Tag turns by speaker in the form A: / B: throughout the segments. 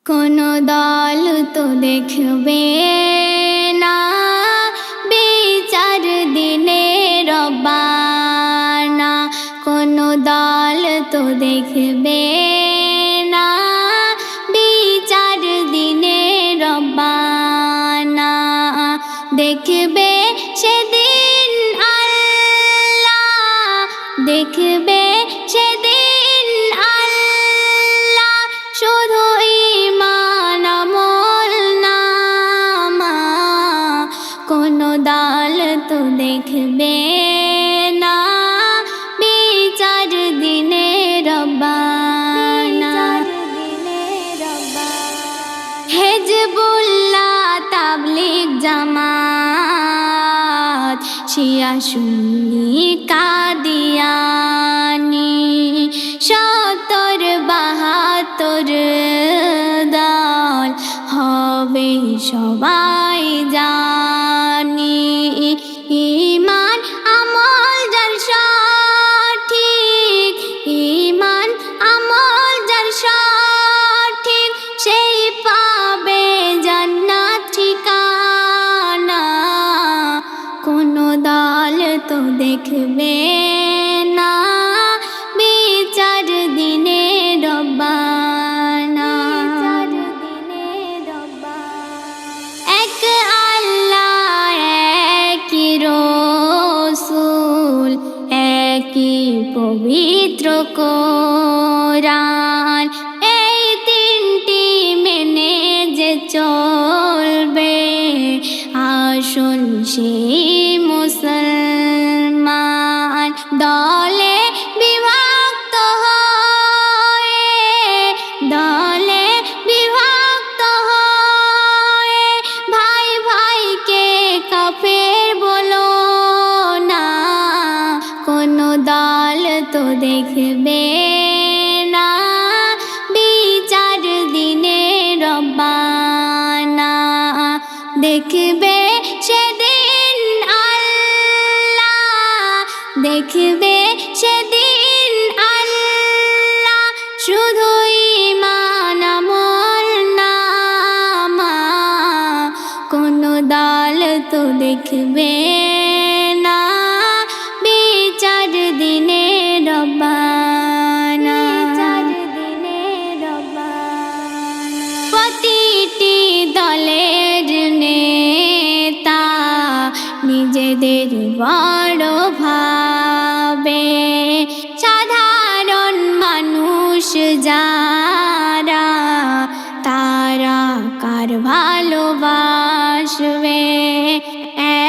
A: কোনো দল তো দেখবে না বিচার দিনে রব্বানা। কোনো দল তো দেখবে না বিচার দিনে রব্বানা। দেখবে সেদিন আল্লাহ, দেখবে সেদিন আল্লাহ শুধু ঈমান আমল নামা। কোনো দল তো দেখবে না বিচার দিনে রব্বানা। হিজবুল্লাহ, তাবলীগ, জামাত, শিয়া সুন্নি কাদিয়ানি ৭০-৭২ দল হবে সবাই জানি। ঈমান আমল যার সঠিক, ঈমান আমল যার সঠিক, সেই পাবে জান্নাত ঠিকানা। কোনো দল তো দেখবে না বিচার দিনে রব্বানা। এক আল্লাহ, একই রসূল, একই পবিত্র কোরআন, এই তিনটি মেনে যে চলবে আসল সেই মুসলমান। দলে বিভক্ত হয়ে, দলে বিভক্ত হয়ে ভাই ভাইকে কাফের বলো না। কোনো দল তো দেখবে না বিচার দিনে রব্বানা। দেখবে সেদিন আল্লাহ, দেখবে সেদিন আল্লাহ শুধু ঈমান আমল নামা। কোনো দল তো দেখবে না বিচার দিনে রব্বানা। প্রতিটি দলের নেতা নিজেদের বড় ভাবে, সাধারণ মানুষ যারা তারা কার ভালোবাসবে।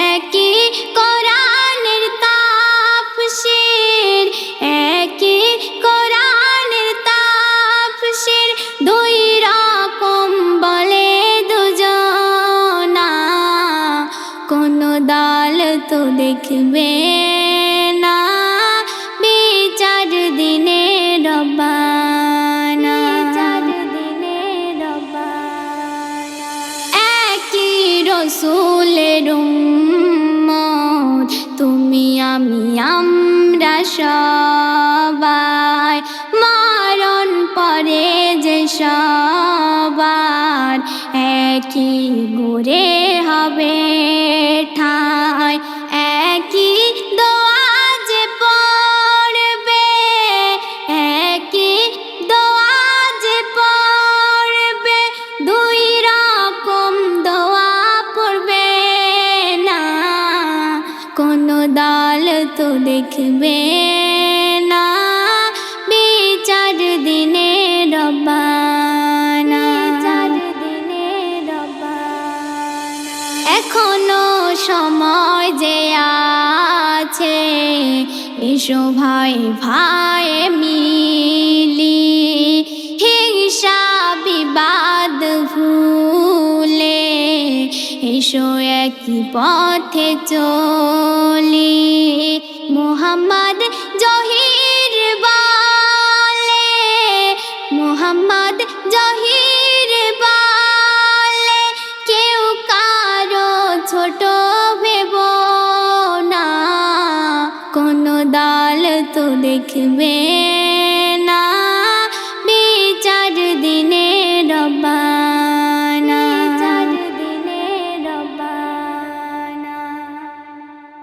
A: একই কোরআনের তাফসীর, একই কোরআনের তাফসীর, দুই রকম বলে দুজনা। কোনো দল তো দেখবে না বিচার দিনে রব্বানা। একই রসূলের উম্মত তুমি আমি আমরা সবাই, মরণ পরে যে সবার একই গোরে হবে ঠাঁই। একই দোয়া যে পড়বে, একই দোয়া যে পড়বে, দুই রকম দোয়া পড়বে না। কোনো দল তো দেখবে না বিচার দিনে রব্বানা। এখনো সময় যে আছে, এসো ভাই ভাই মিলি, হিংসা বিবাদ ভুলে এসো একই পথে চলি। মুহাম্মদ জহির বলে, মুহাম্মদ জহির বলে, কেউ কারো ছোট ভেব না। কোনো দল তো দেখবে